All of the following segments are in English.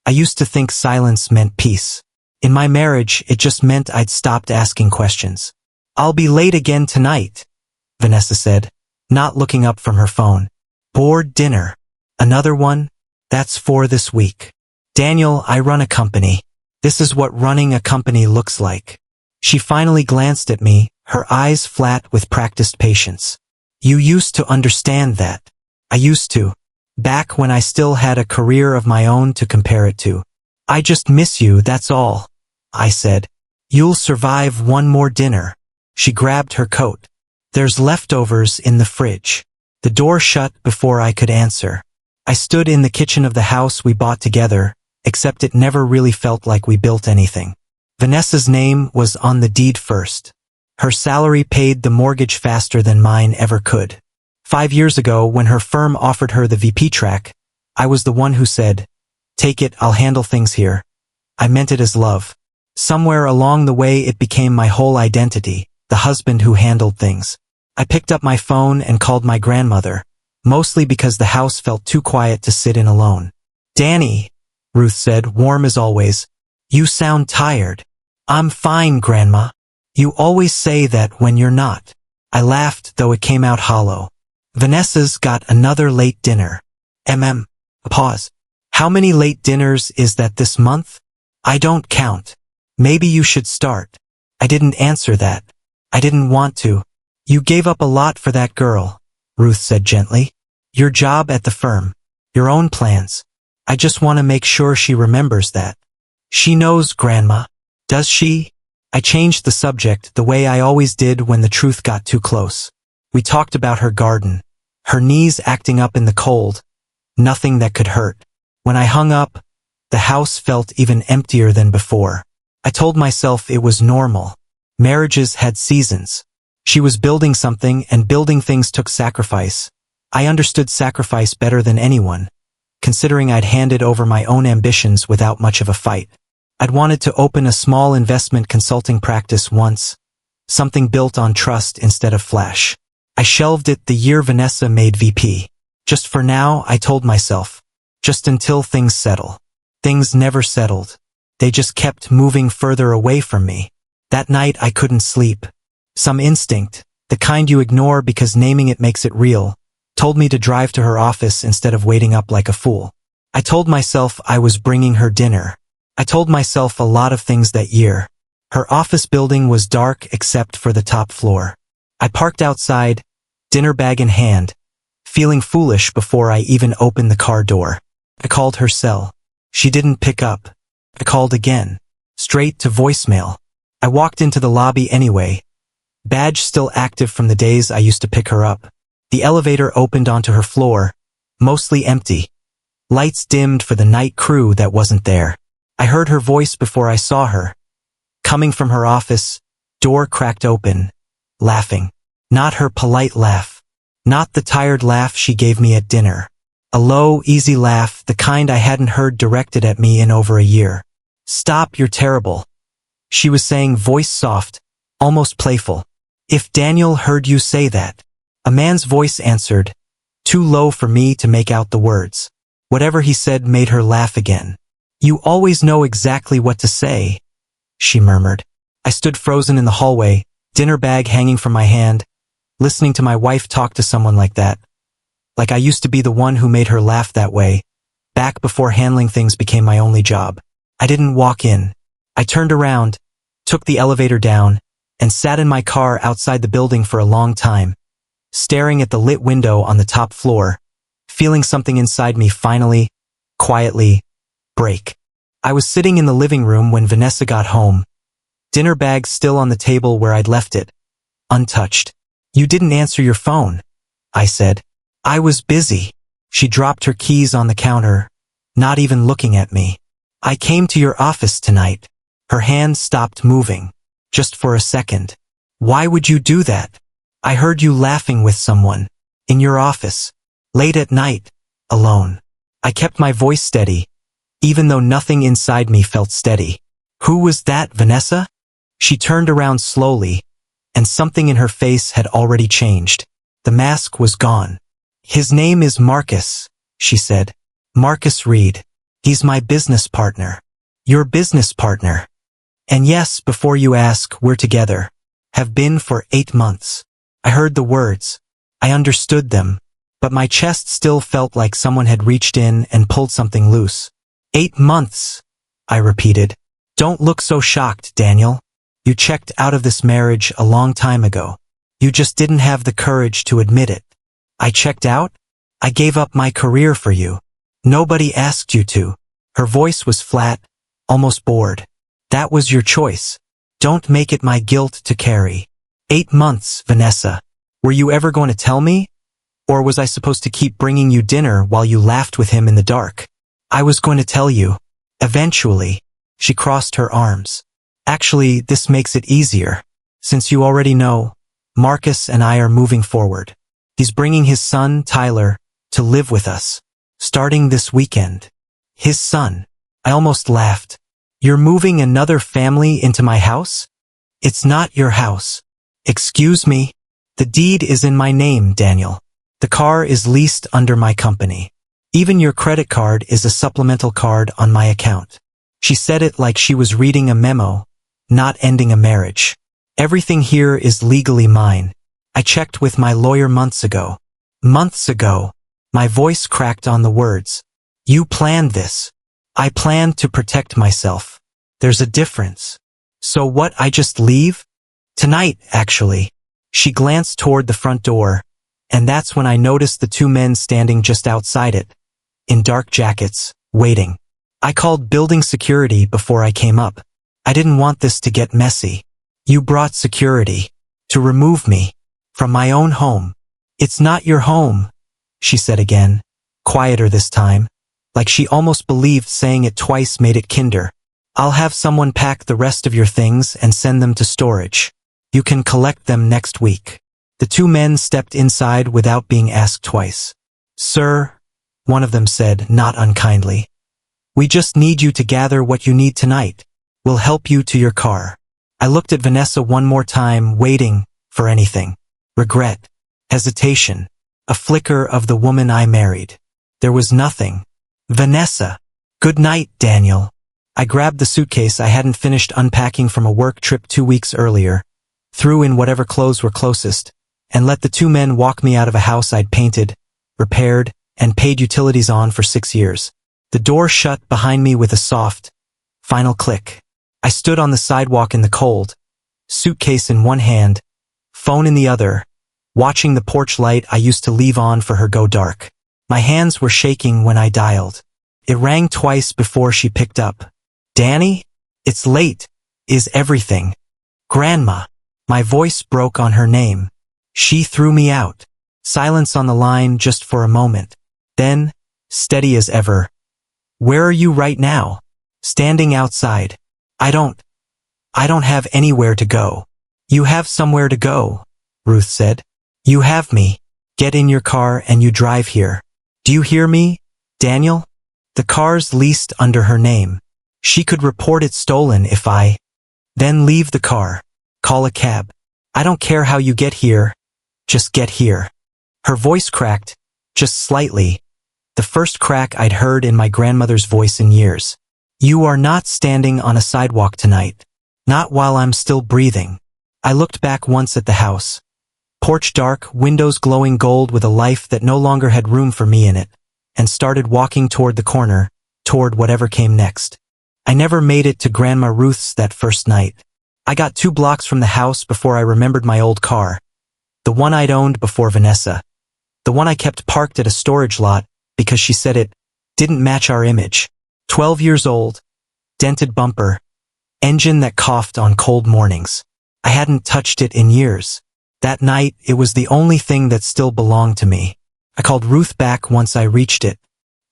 I used to think silence meant peace. In my marriage, it just meant I'd stopped asking questions. "I'll be late again tonight," Vanessa said, not looking up from her phone. "Board dinner. Another one? That's 4 this week. Daniel, I run a company. This is what running a company looks like." She finally glanced at me, her eyes flat with practiced patience. "You used to understand that." "I used to. Back when I still had a career of my own to compare it to. I just miss you, that's all," I said. "You'll survive one more dinner." She grabbed her coat. "There's leftovers in the fridge." The door shut before I could answer. I stood in the kitchen of the house we bought together, except it never really felt like we built anything. Vanessa's name was on the deed first. Her salary paid the mortgage faster than mine ever could. 5 years ago, when her firm offered her the VP track, I was the one who said, "Take it, I'll handle things here." I meant it as love. Somewhere along the way it became my whole identity, the husband who handled things. I picked up my phone and called my grandmother, mostly because the house felt too quiet to sit in alone. "Danny," Ruth said, warm as always, "you sound tired." "I'm fine, Grandma. You always say that when you're not." I laughed, though it came out hollow. "Vanessa's got another late dinner." A pause. "How many late dinners is that this month?" "I don't count." "Maybe you should start." I didn't answer that. I didn't want to. "You gave up a lot for that girl," Ruth said gently. "Your job at the firm. Your own plans. I just want to make sure she remembers that." "She knows, Grandma." "Does she?" I changed the subject the way I always did when the truth got too close. We talked about her garden, her knees acting up in the cold, nothing that could hurt. When I hung up, the house felt even emptier than before. I told myself it was normal. Marriages had seasons. She was building something, and building things took sacrifice. I understood sacrifice better than anyone, considering I'd handed over my own ambitions without much of a fight. I'd wanted to open a small investment consulting practice once, something built on trust instead of flash. I shelved it the year Vanessa made VP. Just for now, I told myself. Just until things settle. Things never settled. They just kept moving further away from me. That night I couldn't sleep. Some instinct, the kind you ignore because naming it makes it real, told me to drive to her office instead of waiting up like a fool. I told myself I was bringing her dinner. I told myself a lot of things that year. Her office building was dark except for the top floor. I parked outside, dinner bag in hand, feeling foolish before I even opened the car door. I called her cell. She didn't pick up. I called again. Straight to voicemail. I walked into the lobby anyway. Badge still active from the days I used to pick her up. The elevator opened onto her floor, mostly empty. Lights dimmed for the night crew that wasn't there. I heard her voice before I saw her. Coming from her office, door cracked open, laughing. Not her polite laugh. Not the tired laugh she gave me at dinner. A low, easy laugh, the kind I hadn't heard directed at me in over a year. "Stop, you're terrible," she was saying, voice soft, almost playful. "If Daniel heard you say that." A man's voice answered, too low for me to make out the words. Whatever he said made her laugh again. "You always know exactly what to say," she murmured. I stood frozen in the hallway, dinner bag hanging from my hand, listening to my wife talk to someone like that. Like I used to be the one who made her laugh that way, back before handling things became my only job. I didn't walk in. I turned around, took the elevator down, and sat in my car outside the building for a long time, staring at the lit window on the top floor, feeling something inside me finally, quietly, break. I was sitting in the living room when Vanessa got home, dinner bag still on the table where I'd left it, untouched. "You didn't answer your phone," I said. "I was busy." She dropped her keys on the counter, not even looking at me. "I came to your office tonight." Her hand stopped moving, just for a second. "Why would you do that?" "I heard you laughing with someone. In your office. Late at night. Alone." I kept my voice steady, even though nothing inside me felt steady. "Who was that, Vanessa?" She turned around slowly, and something in her face had already changed. The mask was gone. "His name is Marcus," she said. "Marcus Reed. He's my business partner. Your business partner. And yes, before you ask, we're together. Have been for 8 months. I heard the words. I understood them. But my chest still felt like someone had reached in and pulled something loose. 8 months, I repeated. Don't look so shocked, Daniel. You checked out of this marriage a long time ago. You just didn't have the courage to admit it. I checked out? I gave up my career for you. Nobody asked you to. Her voice was flat, almost bored. That was your choice. Don't make it my guilt to carry. 8 months, Vanessa. Were you ever going to tell me? Or was I supposed to keep bringing you dinner while you laughed with him in the dark? I was going to tell you. Eventually. She crossed her arms. Actually, this makes it easier. Since you already know, Marcus and I are moving forward. He's bringing his son, Tyler, to live with us. Starting this weekend. His son. I almost laughed. You're moving another family into my house? It's not your house. Excuse me? The deed is in my name, Daniel. The car is leased under my company. Even your credit card is a supplemental card on my account. She said it like she was reading a memo, not ending a marriage. Everything here is legally mine. I checked with my lawyer months ago. Months ago. My voice cracked on the words. You planned this. I planned to protect myself. There's a difference. So what, I just leave? Tonight, actually. She glanced toward the front door, and that's when I noticed the 2 men standing just outside it, in dark jackets, waiting. I called building security before I came up. I didn't want this to get messy. You brought security to remove me from my own home. It's not your home, she said again, quieter this time, like she almost believed saying it twice made it kinder. I'll have someone pack the rest of your things and send them to storage. You can collect them next week. The 2 men stepped inside without being asked twice. Sir, one of them said, not unkindly. We just need you to gather what you need tonight. We'll help you to your car. I looked at Vanessa one more time, waiting for anything. Regret. Hesitation. A flicker of the woman I married. There was nothing. Vanessa. Good night, Daniel. I grabbed the suitcase I hadn't finished unpacking from a work trip 2 weeks earlier, threw in whatever clothes were closest, and let the 2 men walk me out of a house I'd painted, repaired, and paid utilities on for 6 years. The door shut behind me with a soft, final click. I stood on the sidewalk in the cold, suitcase in one hand, phone in the other, watching the porch light I used to leave on for her go dark. My hands were shaking when I dialed. It rang twice before she picked up. Danny? It's late. Is everything? Grandma. My voice broke on her name. She threw me out. Silence on the line just for a moment. Then, steady as ever. Where are you right now? Standing outside. I don't have anywhere to go. You have somewhere to go, Ruth said. You have me. Get in your car and you drive here. Do you hear me, Daniel? The car's leased under her name. She could report it stolen if I... Then leave the car. Call a cab. I don't care how you get here. Just get here. Her voice cracked, just slightly. The first crack I'd heard in my grandmother's voice in years. You are not standing on a sidewalk tonight. Not while I'm still breathing. I looked back once at the house. Porch dark, windows glowing gold with a life that no longer had room for me in it, and started walking toward the corner, toward whatever came next. I never made it to Grandma Ruth's that first night. I got 2 blocks from the house before I remembered my old car. The one I'd owned before Vanessa. The one I kept parked at a storage lot because she said it didn't match our image. 12 years old, dented bumper, engine that coughed on cold mornings. I hadn't touched it in years. That night, it was the only thing that still belonged to me. I called Ruth back once I reached it.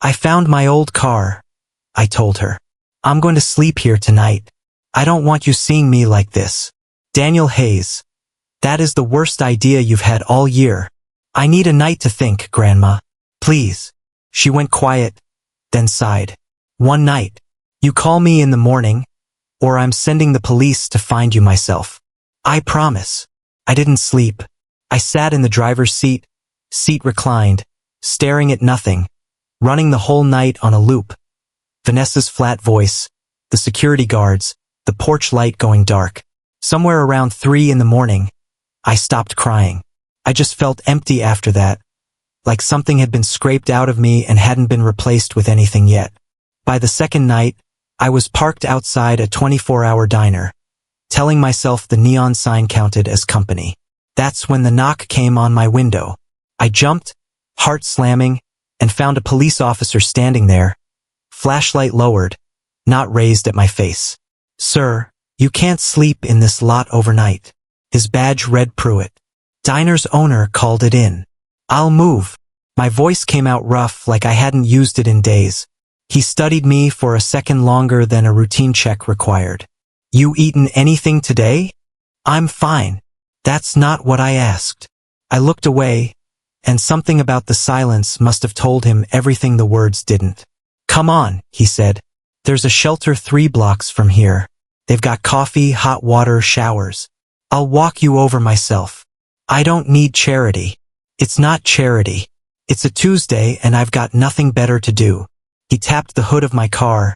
I found my old car, I told her. I'm going to sleep here tonight. I don't want you seeing me like this. Daniel Hayes. That is the worst idea you've had all year. I need a night to think, Grandma. Please. She went quiet, then sighed. One night. You call me in the morning, or I'm sending the police to find you myself. I promise. I didn't sleep. I sat in the driver's seat reclined, staring at nothing, running the whole night on a loop. Vanessa's flat voice, the security guards, the porch light going dark. Somewhere around 3 in the morning, I stopped crying. I just felt empty after that, like something had been scraped out of me and hadn't been replaced with anything yet. By the second night, I was parked outside a 24-hour diner, telling myself the neon sign counted as company. That's when the knock came on my window. I jumped, heart slamming, and found a police officer standing there, flashlight lowered, not raised at my face. "Sir, you can't sleep in this lot overnight." His badge read Pruitt. Diner's owner called it in. "I'll move." My voice came out rough like I hadn't used it in days. He studied me for a second longer than a routine check required. "You eaten anything today?" "I'm fine." "That's not what I asked." I looked away, and something about the silence must have told him everything the words didn't. "Come on," he said. "There's a shelter 3 blocks from here. They've got coffee, hot water, showers. I'll walk you over myself. I don't need charity." "It's not charity. It's a Tuesday and I've got nothing better to do." He tapped the hood of my car,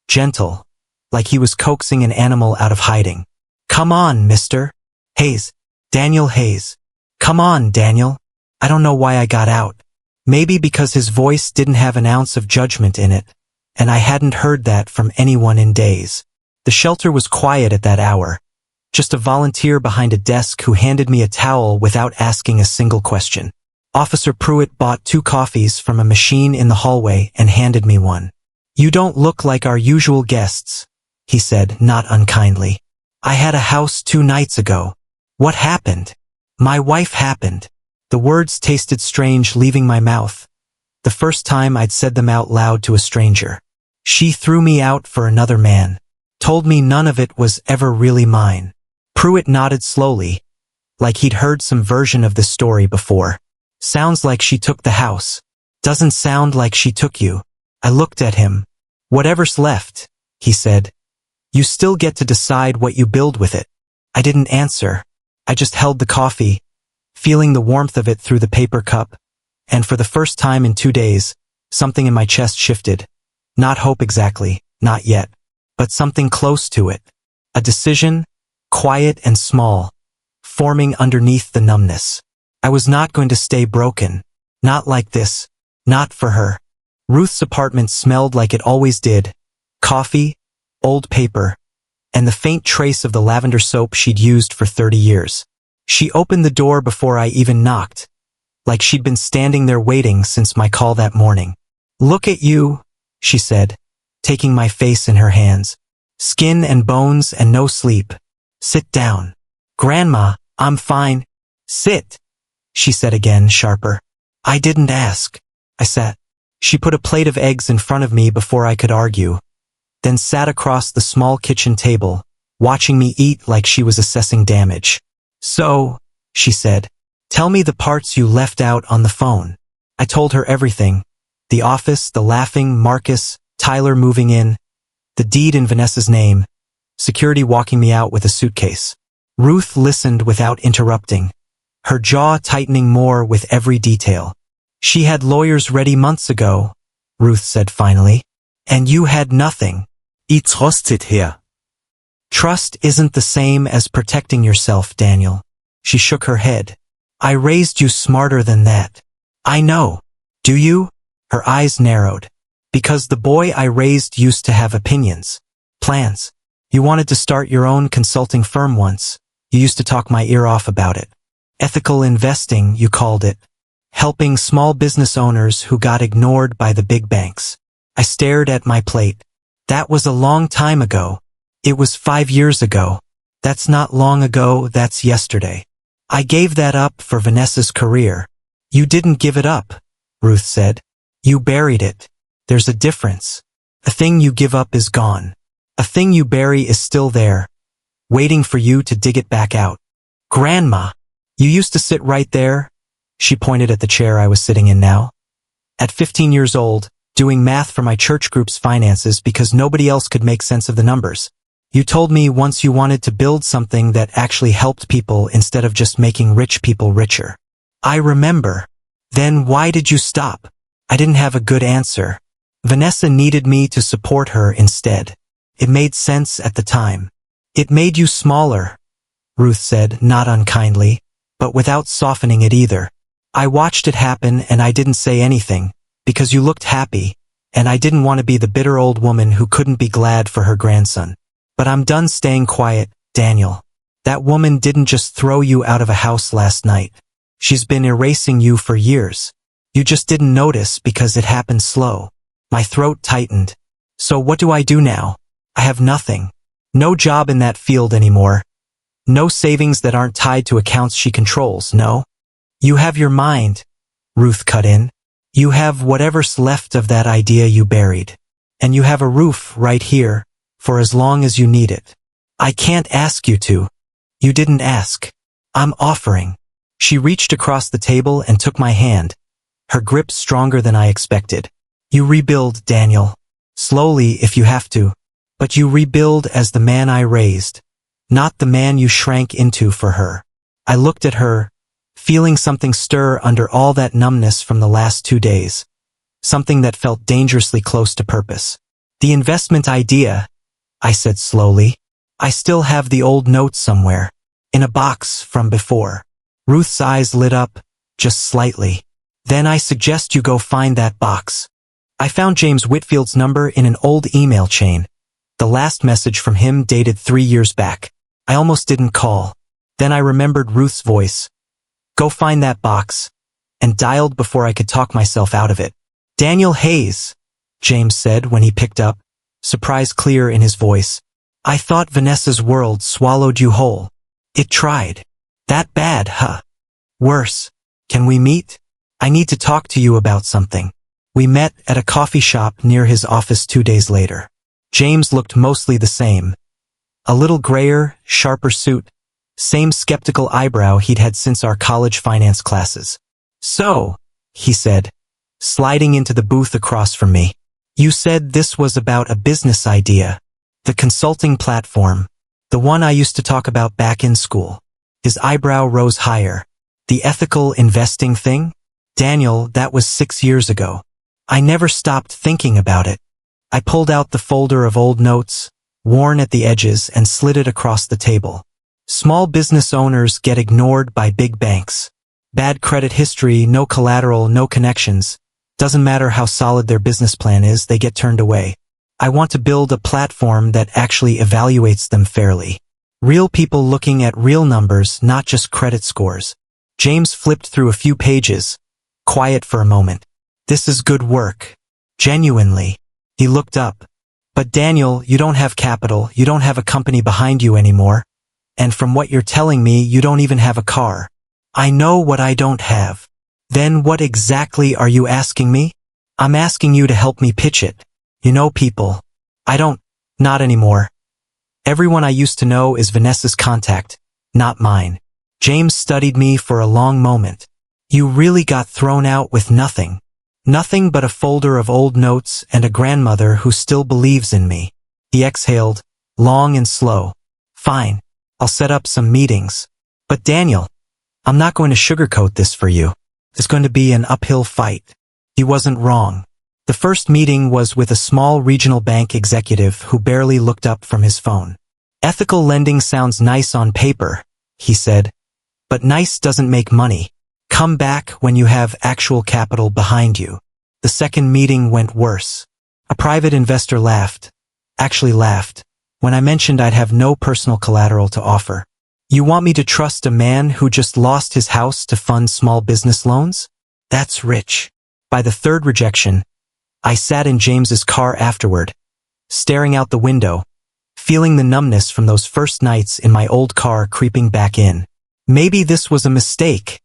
gentle, like he was coaxing an animal out of hiding. "Come on, Mr. Hayes. Daniel Hayes. Come on, Daniel." I don't know why I got out. Maybe because his voice didn't have an ounce of judgment in it, and I hadn't heard that from anyone in days. The shelter was quiet at that hour. Just a volunteer behind a desk who handed me a towel without asking a single question. Officer Pruitt bought 2 coffees from a machine in the hallway and handed me one. "You don't look like our usual guests," he said, not unkindly. "I had a house 2 nights ago." "What happened?" "My wife happened." The words tasted strange leaving my mouth. The first time I'd said them out loud to a stranger. "She threw me out for another man. Told me none of it was ever really mine." Pruitt nodded slowly, like he'd heard some version of this story before. "Sounds like she took the house." "Doesn't sound like she took you." I looked at him. "Whatever's left," he said. "You still get to decide what you build with it." I didn't answer. I just held the coffee, feeling the warmth of it through the paper cup, and for the first time in 2 days, something in my chest shifted. Not hope exactly, not yet, but something close to it. A decision, quiet and small, forming underneath the numbness. I was not going to stay broken. Not like this. Not for her. Ruth's apartment smelled like it always did. Coffee, old paper, and the faint trace of the lavender soap she'd used for 30 years. She opened the door before I even knocked, like she'd been standing there waiting since my call that morning. "Look at you," she said, taking my face in her hands. "Skin and bones and no sleep. Sit down." "Grandma, I'm fine." "Sit," she said again, sharper. "I didn't ask." I sat. She put a plate of eggs in front of me before I could argue, then sat across the small kitchen table, watching me eat like she was assessing damage. "So," she said, "tell me the parts you left out on the phone." I told her everything. The office, the laughing, Marcus, Tyler moving in, the deed in Vanessa's name, security walking me out with a suitcase. Ruth listened without interrupting, her jaw tightening more with every detail. "She had lawyers ready months ago," Ruth said finally. "And you had nothing." I trusted her. "Trust isn't the same as protecting yourself, Daniel." She shook her head. "I raised you smarter than that." "I know." "Do you?" Her eyes narrowed. "Because the boy I raised used to have opinions. Plans. You wanted to start your own consulting firm once. You used to talk my ear off about it. Ethical investing, you called it. Helping small business owners who got ignored by the big banks." I stared at my plate. "That was a long time ago. It was 5 years ago. That's not long ago, that's yesterday. I gave that up for Vanessa's career." "You didn't give it up," Ruth said. "You buried it. There's a difference. A thing you give up is gone. A thing you bury is still there, waiting for you to dig it back out." "Grandma, you used to sit right there." She pointed at the chair I was sitting in now. "At 15 years old, doing math for my church group's finances because nobody else could make sense of the numbers. You told me once you wanted to build something that actually helped people instead of just making rich people richer." "I remember." "Then why did you stop?" I didn't have a good answer. Vanessa needed me to support her instead. It made sense at the time. It made you smaller, Ruth said, not unkindly, but without softening it either. I watched it happen and I didn't say anything, because you looked happy, and I didn't want to be the bitter old woman who couldn't be glad for her grandson. But I'm done staying quiet, Daniel. That woman didn't just throw you out of a house last night. She's been erasing you for years. You just didn't notice because it happened slow. My throat tightened. So what do I do now? I have nothing. No job in that field anymore. No savings that aren't tied to accounts she controls, no? You have your mind, Ruth cut in. You have whatever's left of that idea you buried. And you have a roof right here, for as long as you need it. I can't ask you to. You didn't ask. I'm offering. She reached across the table and took my hand, her grip stronger than I expected. You rebuild, Daniel. Slowly if you have to. But you rebuild as the man I raised, not the man you shrank into for her. I looked at her, feeling something stir under all that numbness from the last 2 days. Something that felt dangerously close to purpose. The investment idea, I said slowly. I still have the old notes somewhere, in a box from before. Ruth's eyes lit up, just slightly. Then I suggest you go find that box. I found James Whitfield's number in an old email chain. The last message from him dated 3 years back. I almost didn't call. Then I remembered Ruth's voice. Go find that box. And dialed before I could talk myself out of it. Daniel Hayes, James said when he picked up, surprise clear in his voice. I thought Vanessa's world swallowed you whole. It tried. That bad, huh? Worse. Can we meet? I need to talk to you about something. We met at a coffee shop near his office 2 days later. James looked mostly the same. A little grayer, sharper suit, same skeptical eyebrow he'd had since our college finance classes. So, he said, sliding into the booth across from me, you said this was about a business idea. The consulting platform. The one I used to talk about back in school. His eyebrow rose higher. The ethical investing thing? Daniel, that was 6 years ago. I never stopped thinking about it. I pulled out the folder of old notes, worn at the edges, and slid it across the table. Small business owners get ignored by big banks. Bad credit history, no collateral, no connections. Doesn't matter how solid their business plan is, they get turned away. I want to build a platform that actually evaluates them fairly. Real people looking at real numbers, not just credit scores. James flipped through a few pages, quiet for a moment. This is good work. Genuinely. He looked up. But Daniel, you don't have capital, you don't have a company behind you anymore. And from what you're telling me, you don't even have a car. I know what I don't have. Then what exactly are you asking me? I'm asking you to help me pitch it. You know people. I don't. Not anymore. Everyone I used to know is Vanessa's contact, not mine. James studied me for a long moment. You really got thrown out with nothing. Nothing but a folder of old notes and a grandmother who still believes in me. He exhaled, long and slow. Fine. I'll set up some meetings. But Daniel, I'm not going to sugarcoat this for you. It's going to be an uphill fight. He wasn't wrong. The first meeting was with a small regional bank executive who barely looked up from his phone. Ethical lending sounds nice on paper, he said. But nice doesn't make money. Come back when you have actual capital behind you. The second meeting went worse. A private investor laughed. Actually laughed. When I mentioned I'd have no personal collateral to offer. You want me to trust a man who just lost his house to fund small business loans? That's rich. By the third rejection, I sat in James's car afterward, staring out the window, feeling the numbness from those first nights in my old car creeping back in. Maybe this was a mistake,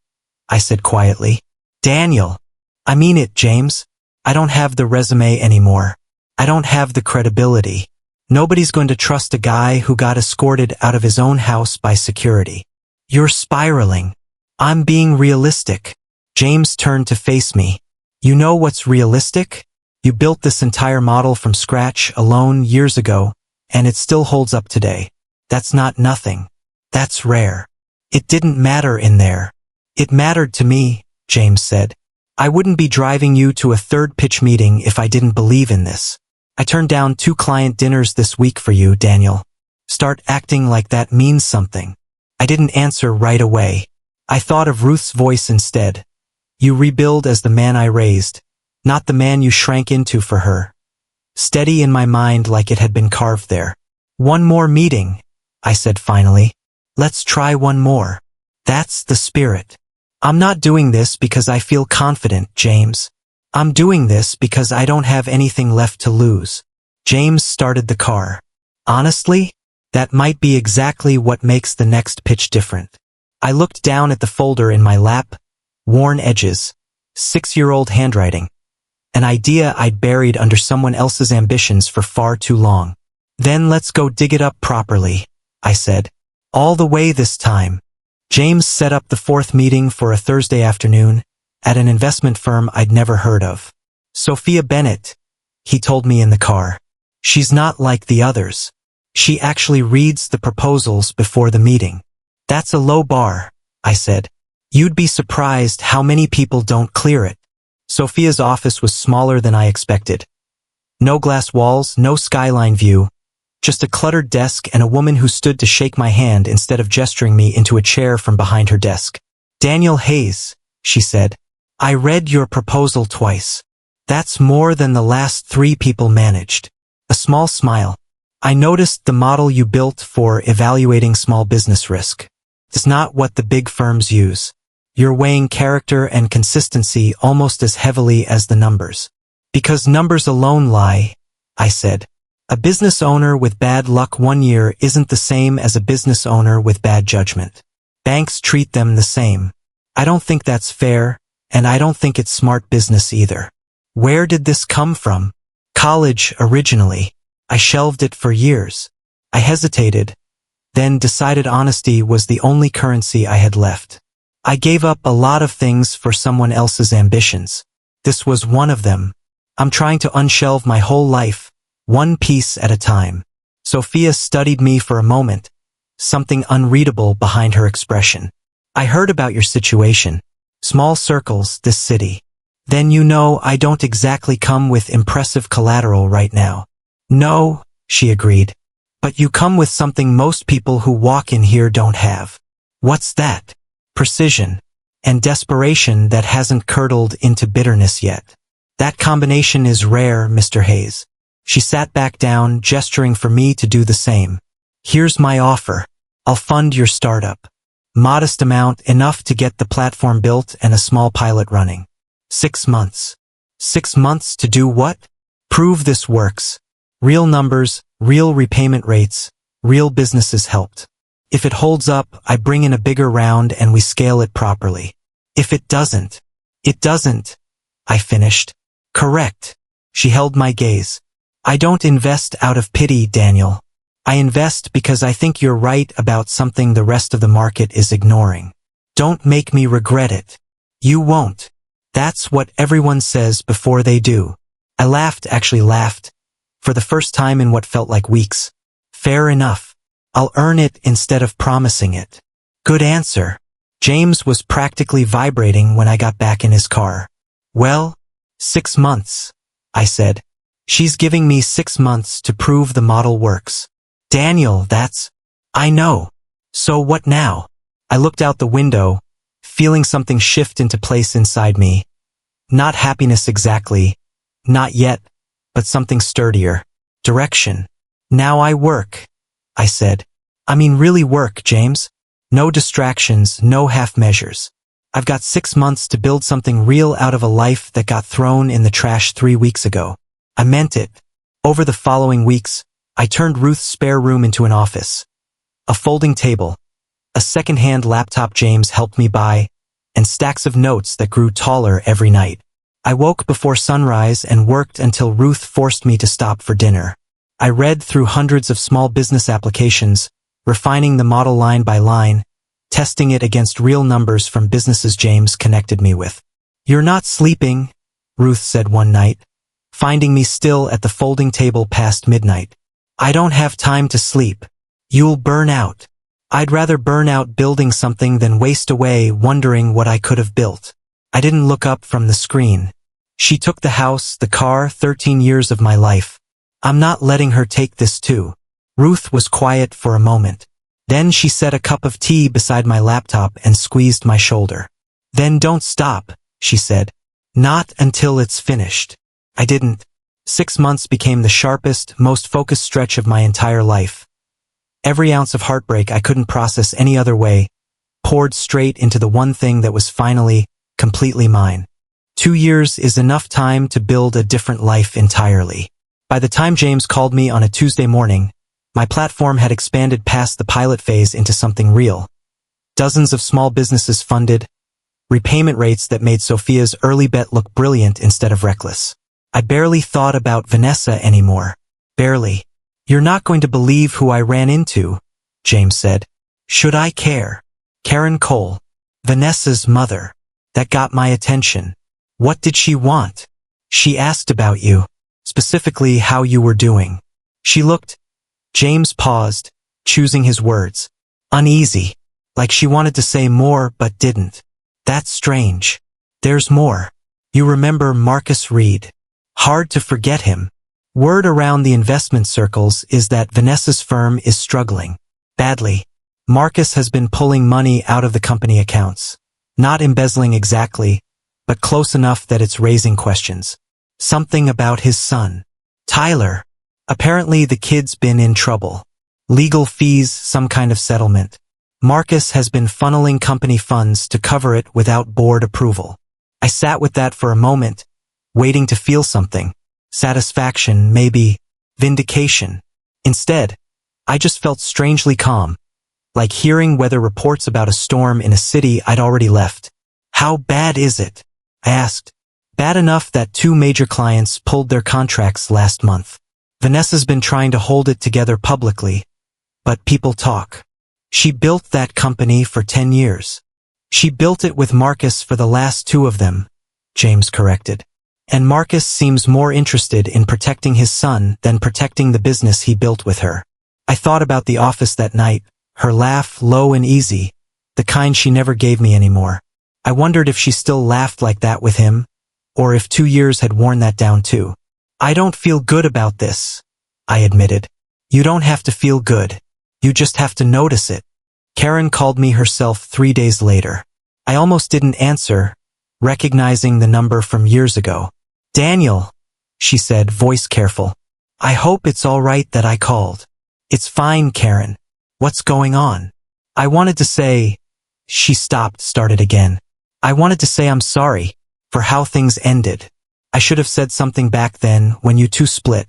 I said quietly. Daniel, I mean it, James. I don't have the resume anymore. I don't have the credibility. Nobody's going to trust a guy who got escorted out of his own house by security. You're spiraling. I'm being realistic. James turned to face me. You know what's realistic? You built this entire model from scratch alone years ago, and it still holds up today. That's not nothing. That's rare. It didn't matter in there. It mattered to me, James said. I wouldn't be driving you to a third pitch meeting if I didn't believe in this. I turned down 2 client dinners this week for you, Daniel. Start acting like that means something. I didn't answer right away. I thought of Ruth's voice instead. You rebuild as the man I raised, not the man you shrank into for her. Steady in my mind like it had been carved there. One more meeting, I said finally. Let's try one more. That's the spirit. I'm not doing this because I feel confident, James. I'm doing this because I don't have anything left to lose. James started the car. Honestly, that might be exactly what makes the next pitch different. I looked down at the folder in my lap, worn edges, 6-year-old handwriting. An idea I'd buried under someone else's ambitions for far too long. Then let's go dig it up properly, I said. All the way this time. James set up the 4th meeting for a Thursday afternoon at an investment firm I'd never heard of. Sophia Bennett, he told me in the car. She's not like the others. She actually reads the proposals before the meeting. That's a low bar, I said. You'd be surprised how many people don't clear it. Sophia's office was smaller than I expected. No glass walls, no skyline view, just a cluttered desk and a woman who stood to shake my hand instead of gesturing me into a chair from behind her desk. Daniel Hayes, she said. I read your proposal twice. That's more than the last 3 people managed. A small smile. I noticed the model you built for evaluating small business risk. It's not what the big firms use. You're weighing character and consistency almost as heavily as the numbers. Because numbers alone lie, I said. A business owner with bad luck one year isn't the same as a business owner with bad judgment. Banks treat them the same. I don't think that's fair, and I don't think it's smart business either. Where did this come from? College originally. I shelved it for years. I hesitated, then decided honesty was the only currency I had left. I gave up a lot of things for someone else's ambitions. This was one of them. I'm trying to unshelve my whole life, one piece at a time. Sophia studied me for a moment, something unreadable behind her expression. I heard about your situation. Small circles, this city. Then you know I don't exactly come with impressive collateral right now. No, she agreed. But you come with something most people who walk in here don't have. What's that? Precision, and desperation that hasn't curdled into bitterness yet. That combination is rare, Mr. Hayes. She sat back down, gesturing for me to do the same. Here's my offer. I'll fund your startup. Modest amount, enough to get the platform built and a small pilot running. 6 months. 6 months to do what? Prove this works. Real numbers, real repayment rates, real businesses helped. If it holds up, I bring in a bigger round and we scale it properly. If it doesn't, I finished. Correct. She held my gaze. I don't invest out of pity, Daniel. I invest because I think you're right about something the rest of the market is ignoring. Don't make me regret it. You won't. That's what everyone says before they do. I actually laughed, for the first time in what felt like weeks. Fair enough. I'll earn it instead of promising it. Good answer. James was practically vibrating when I got back in his car. Well, 6 months, I said. She's giving me 6 months to prove the model works. Daniel, I know. So what now? I looked out the window, feeling something shift into place inside me. Not happiness exactly. Not yet, but something sturdier. Direction. Now I work, I said. I mean really work, James. No distractions, no half measures. I've got 6 months to build something real out of a life that got thrown in the trash 3 weeks ago. I meant it. Over the following weeks, I turned Ruth's spare room into an office. A folding table, a second-hand laptop James helped me buy, and stacks of notes that grew taller every night. I woke before sunrise and worked until Ruth forced me to stop for dinner. I read through hundreds of small business applications, refining the model line by line, testing it against real numbers from businesses James connected me with. You're not sleeping, Ruth said one night, finding me still at the folding table past midnight. I don't have time to sleep. You'll burn out. I'd rather burn out building something than waste away wondering what I could have built. I didn't look up from the screen. She took the house, the car, 13 years of my life. I'm not letting her take this too. Ruth was quiet for a moment. Then she set a cup of tea beside my laptop and squeezed my shoulder. Then don't stop, she said. Not until it's finished. I didn't. 6 months became the sharpest, most focused stretch of my entire life. Every ounce of heartbreak I couldn't process any other way, poured straight into the one thing that was finally, completely mine. 2 years is enough time to build a different life entirely. By the time James called me on a Tuesday morning, my platform had expanded past the pilot phase into something real. Dozens of small businesses funded, repayment rates that made Sophia's early bet look brilliant instead of reckless. I barely thought about Vanessa anymore. Barely. You're not going to believe who I ran into, James said. Should I care? Karen Cole, Vanessa's mother. That got my attention. What did she want? She asked about you, specifically how you were doing. She looked. James paused, choosing his words. Uneasy, like she wanted to say more but didn't. That's strange. There's more. You remember Marcus Reed. Hard to forget him. Word around the investment circles is that Vanessa's firm is struggling. Badly. Marcus has been pulling money out of the company accounts. Not embezzling exactly, but close enough that it's raising questions. Something about his son, Tyler. Apparently the kid's been in trouble. Legal fees, some kind of settlement. Marcus has been funneling company funds to cover it without board approval. I sat with that for a moment, waiting to feel something. Satisfaction, maybe. Vindication. Instead, I just felt strangely calm, like hearing weather reports about a storm in a city I'd already left. How bad is it? I asked. Bad enough that 2 major clients pulled their contracts last month. Vanessa's been trying to hold it together publicly, but people talk. She built that company for 10 years. She built it with Marcus for the last 2 of them, James corrected. And Marcus seems more interested in protecting his son than protecting the business he built with her. I thought about the office that night, her laugh low and easy, the kind she never gave me anymore. I wondered if she still laughed like that with him, or if 2 years had worn that down too. I don't feel good about this, I admitted. You don't have to feel good. You just have to notice it. Karen called me herself 3 days later. I almost didn't answer, recognizing the number from years ago. Daniel, she said, voice careful. I hope it's all right that I called. It's fine, Karen. What's going on? I wanted to say. She stopped, started again. I wanted to say I'm sorry for how things ended. I should have said something back then when you two split.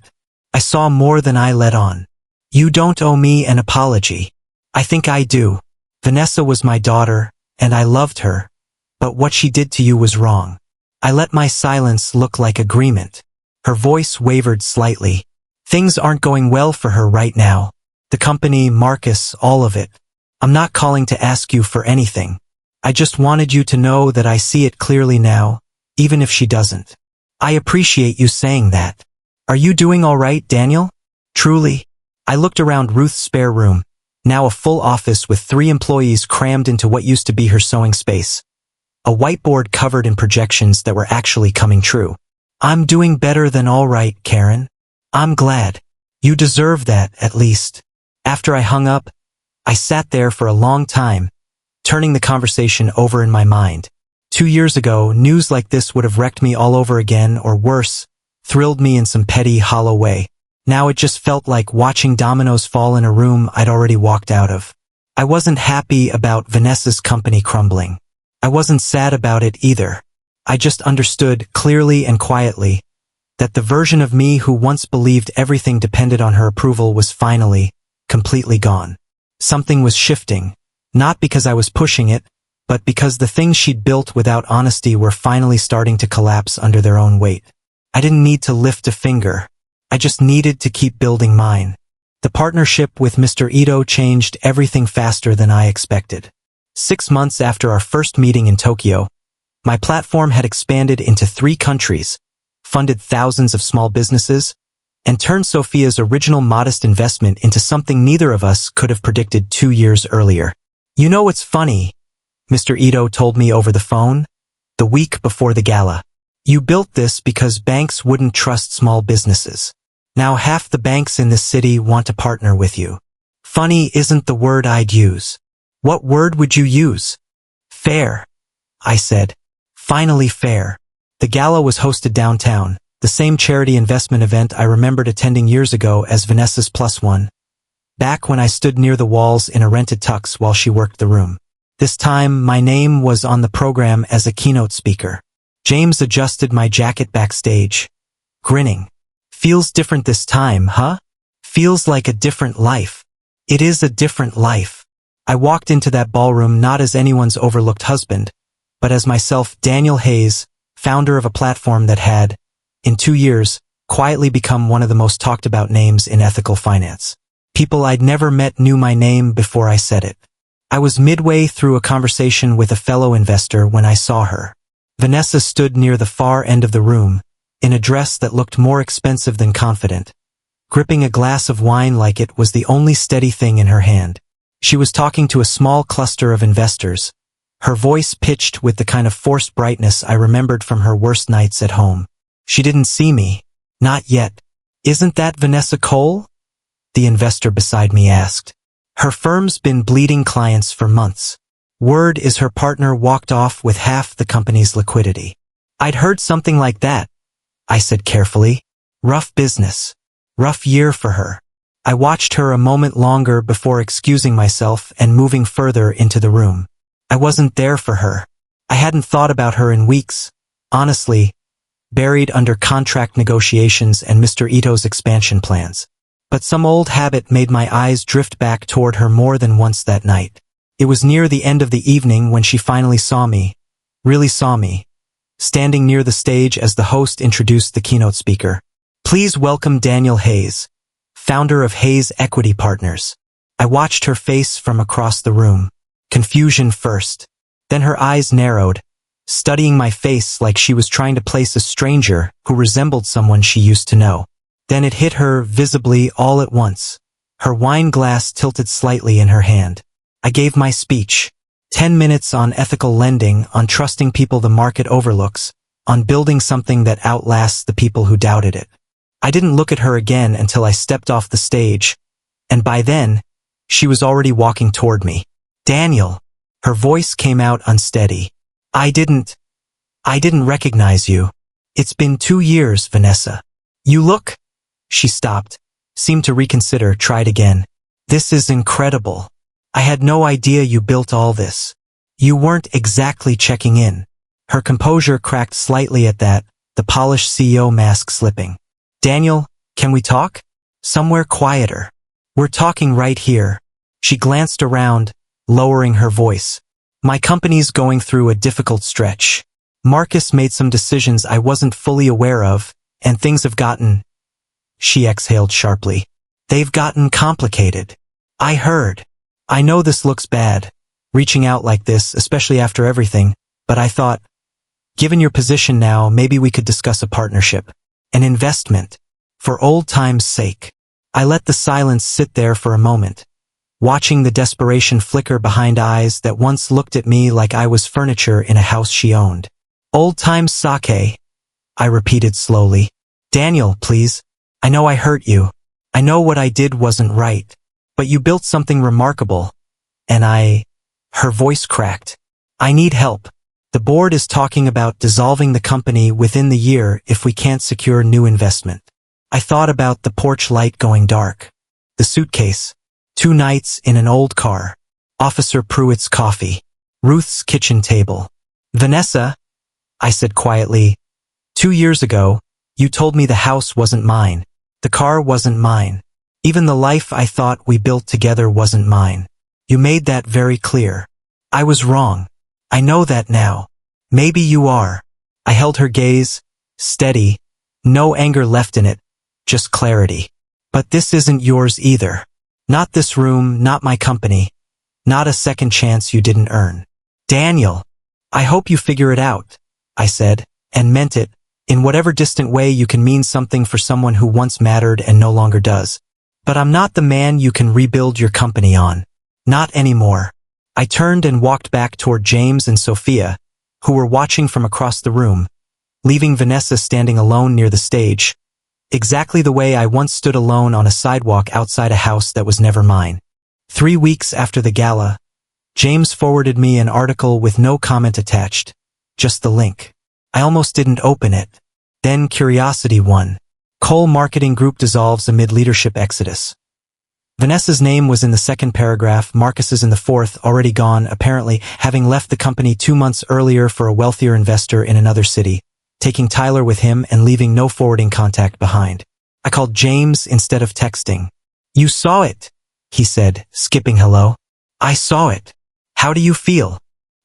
I saw more than I let on. You don't owe me an apology. I think I do. Vanessa was my daughter, and I loved her, but what she did to you was wrong. I let my silence look like agreement. Her voice wavered slightly. Things aren't going well for her right now. The company, Marcus, all of it. I'm not calling to ask you for anything. I just wanted you to know that I see it clearly now, even if she doesn't. I appreciate you saying that. Are you doing all right, Daniel? Truly? I looked around Ruth's spare room, now a full office with 3 employees crammed into what used to be her sewing space. A whiteboard covered in projections that were actually coming true. I'm doing better than all right, Karen. I'm glad. You deserve that, at least. After I hung up, I sat there for a long time, turning the conversation over in my mind. 2 years ago, news like this would have wrecked me all over again, or worse, thrilled me in some petty, hollow way. Now it just felt like watching dominoes fall in a room I'd already walked out of. I wasn't happy about Vanessa's company crumbling. I wasn't sad about it either. I just understood, clearly and quietly, that the version of me who once believed everything depended on her approval was finally, completely gone. Something was shifting, not because I was pushing it, but because the things she'd built without honesty were finally starting to collapse under their own weight. I didn't need to lift a finger. I just needed to keep building mine. The partnership with Mr. Ito changed everything faster than I expected. 6 months after our first meeting in Tokyo, my platform had expanded into 3 countries, funded thousands of small businesses, and turned Sophia's original modest investment into something neither of us could have predicted 2 years earlier. You know what's funny? Mr. Ito told me over the phone. the week before the gala. You built this because banks wouldn't trust small businesses. Now half the banks in this city want to partner with you. Funny isn't the word I'd use. What word would you use? Fair, I said. Finally fair. The gala was hosted downtown, the same charity investment event I remembered attending years ago as Vanessa's +1. Back when I stood near the walls in a rented tux while she worked the room. This time, my name was on the program as a keynote speaker. James adjusted my jacket backstage, grinning. Feels different this time, huh? Feels like a different life. It is a different life. I walked into that ballroom not as anyone's overlooked husband, but as myself, Daniel Hayes, founder of a platform that had, in 2 years, quietly become one of the most talked about names in ethical finance. People I'd never met knew my name before I said it. I was midway through a conversation with a fellow investor when I saw her. Vanessa stood near the far end of the room, in a dress that looked more expensive than confident, gripping a glass of wine like it was the only steady thing in her hand. She was talking to a small cluster of investors, her voice pitched with the kind of forced brightness I remembered from her worst nights at home. She didn't see me. Not yet. Isn't that Vanessa Cole? The investor beside me asked. Her firm's been bleeding clients for months. Word is her partner walked off with half the company's liquidity. I'd heard something like that, I said carefully. Rough business. Rough year for her. I watched her a moment longer before excusing myself and moving further into the room. I wasn't there for her. I hadn't thought about her in weeks. Honestly, buried under contract negotiations and Mr. Ito's expansion plans. But some old habit made my eyes drift back toward her more than once that night. It was near the end of the evening when she finally saw me, really saw me, standing near the stage as the host introduced the keynote speaker. Please welcome Daniel Hayes, founder of Hayes Equity Partners. I watched her face from across the room, confusion first. Then her eyes narrowed, studying my face like she was trying to place a stranger who resembled someone she used to know. Then it hit her visibly all at once. Her wine glass tilted slightly in her hand. I gave my speech. 10 minutes on ethical lending, on trusting people the market overlooks, on building something that outlasts the people who doubted it. I didn't look at her again until I stepped off the stage, and by then, she was already walking toward me. Daniel. Her voice came out unsteady. I didn't recognize you. It's been 2 years, Vanessa. You look... She stopped, seemed to reconsider, tried again. This is incredible. I had no idea you built all this. You weren't exactly checking in. Her composure cracked slightly at that, the polished CEO mask slipping. Daniel, can we talk? Somewhere quieter. We're talking right here. She glanced around, lowering her voice. My company's going through a difficult stretch. Marcus made some decisions I wasn't fully aware of, and things have gotten... She exhaled sharply. They've gotten complicated. I heard. I know this looks bad, reaching out like this, especially after everything, but I thought, given your position now, maybe we could discuss a partnership, an investment, for old time's sake. I let the silence sit there for a moment, watching the desperation flicker behind eyes that once looked at me like I was furniture in a house she owned. Old time's sake, I repeated slowly. Daniel, please. I know I hurt you. I know what I did wasn't right. But you built something remarkable. And Her voice cracked. I need help. The board is talking about dissolving the company within the year if we can't secure new investment. I thought about the porch light going dark. The suitcase. 2 nights in an old car. Officer Pruitt's coffee. Ruth's kitchen table. Vanessa, I said quietly, 2 years ago, you told me the house wasn't mine. The car wasn't mine. Even the life I thought we built together wasn't mine. You made that very clear. I was wrong. I know that now. Maybe you are. I held her gaze, steady, no anger left in it, just clarity. But this isn't yours either. Not this room, not my company. Not a second chance you didn't earn. Daniel, I hope you figure it out, I said, and meant it. In whatever distant way you can mean something for someone who once mattered and no longer does. But I'm not the man you can rebuild your company on. Not anymore. I turned and walked back toward James and Sophia, who were watching from across the room, leaving Vanessa standing alone near the stage, exactly the way I once stood alone on a sidewalk outside a house that was never mine. 3 weeks after the gala, James forwarded me an article with no comment attached, just the link. I almost didn't open it. Then curiosity won. Cole Marketing Group dissolves amid leadership exodus. Vanessa's name was in the second paragraph, Marcus's in the fourth, already gone, apparently having left the company 2 months earlier for a wealthier investor in another city, taking Tyler with him and leaving no forwarding contact behind. I called James instead of texting. "You saw it," he said, skipping hello. "I saw it. How do you feel?"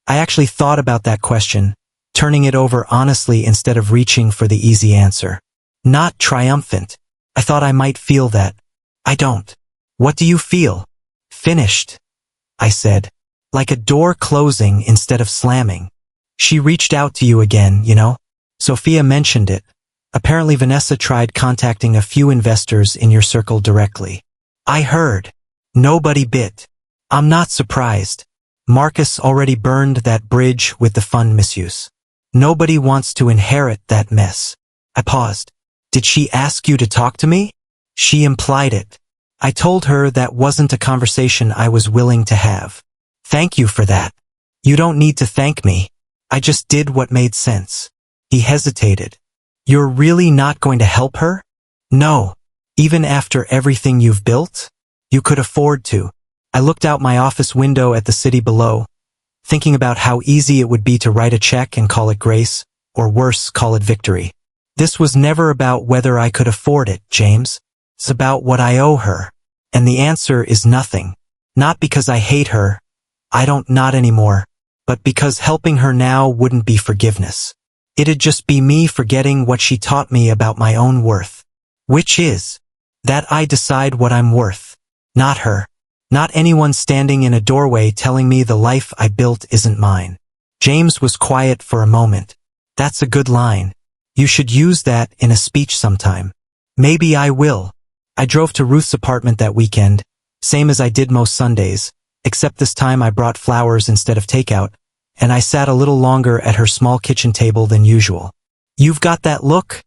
I actually thought about that question, turning it over honestly instead of reaching for the easy answer. Not triumphant. I thought I might feel that. I don't. "What do you feel?" "Finished," I said. "Like a door closing instead of slamming." "She reached out to you again, you know?" Sophia mentioned it. Apparently Vanessa tried contacting a few investors in your circle directly. I heard. Nobody bit. I'm not surprised. Marcus already burned that bridge with the fund misuse. Nobody wants to inherit that mess. I paused. "Did she ask you to talk to me?" "She implied it. I told her that wasn't a conversation I was willing to have." "Thank you for that." "You don't need to thank me. I just did what made sense." He hesitated. "You're really not going to help her?" "No. Even after everything you've built? You could afford to." I looked out my office window at the city below, thinking about how easy it would be to write a check and call it grace, or worse, call it victory. This was never about whether I could afford it, James. It's about what I owe her. And the answer is nothing. Not because I hate her. I don't, not anymore. But because helping her now wouldn't be forgiveness. It'd just be me forgetting what she taught me about my own worth. Which is that I decide what I'm worth. Not her. Not anyone standing in a doorway telling me the life I built isn't mine. James was quiet for a moment. "That's a good line. You should use that in a speech sometime." "Maybe I will." I drove to Ruth's apartment that weekend, same as I did most Sundays, except this time I brought flowers instead of takeout, and I sat a little longer at her small kitchen table than usual. "You've got that look,"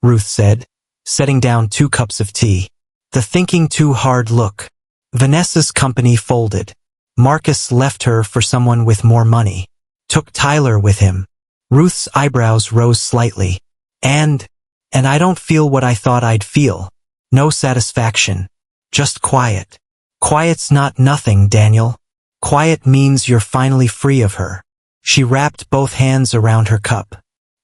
Ruth said, setting down 2 cups of tea. "The thinking too hard look." Vanessa's company folded. Marcus left her for someone with more money. Took Tyler with him. Ruth's eyebrows rose slightly. And I don't feel what I thought I'd feel. No satisfaction. Just quiet. Quiet's not nothing, Daniel. Quiet means you're finally free of her. She wrapped both hands around her cup.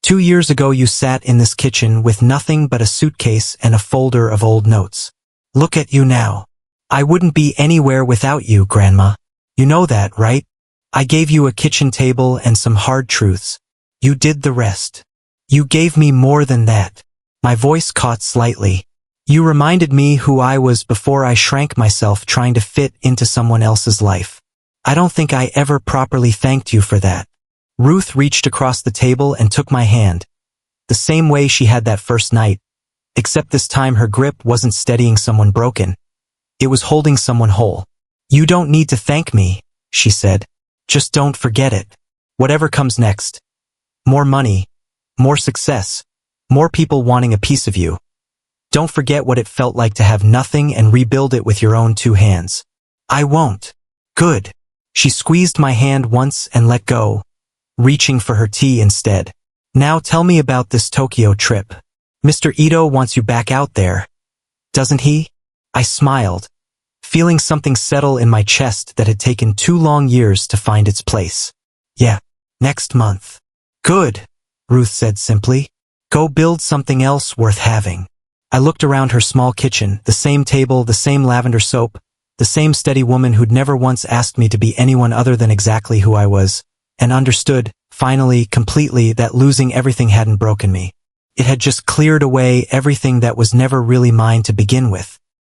2 years ago you sat in this kitchen with nothing but a suitcase and a folder of old notes. Look at you now. I wouldn't be anywhere without you, Grandma. You know that, right? I gave you a kitchen table and some hard truths. You did the rest. You gave me more than that. My voice caught slightly. You reminded me who I was before I shrank myself trying to fit into someone else's life. I don't think I ever properly thanked you for that. Ruth reached across the table and took my hand, the same way she had that first night, except this time her grip wasn't steadying someone broken. It was holding someone whole. You don't need to thank me, she said. Just don't forget it. Whatever comes next. More money, more success, more people wanting a piece of you. Don't forget what it felt like to have nothing and rebuild it with your own 2 hands. I won't. Good. She squeezed my hand once and let go, reaching for her tea instead. Now tell me about this Tokyo trip. Mr. Ito wants you back out there, doesn't he? I smiled, feeling something settle in my chest that had taken 2 long years to find its place. Yeah, next month. Good, Ruth said simply. Go build something else worth having. I looked around her small kitchen, the same table, the same lavender soap, the same steady woman who'd never once asked me to be anyone other than exactly who I was, and understood, finally, completely, that losing everything hadn't broken me. It had just cleared away everything that was never really mine to begin with.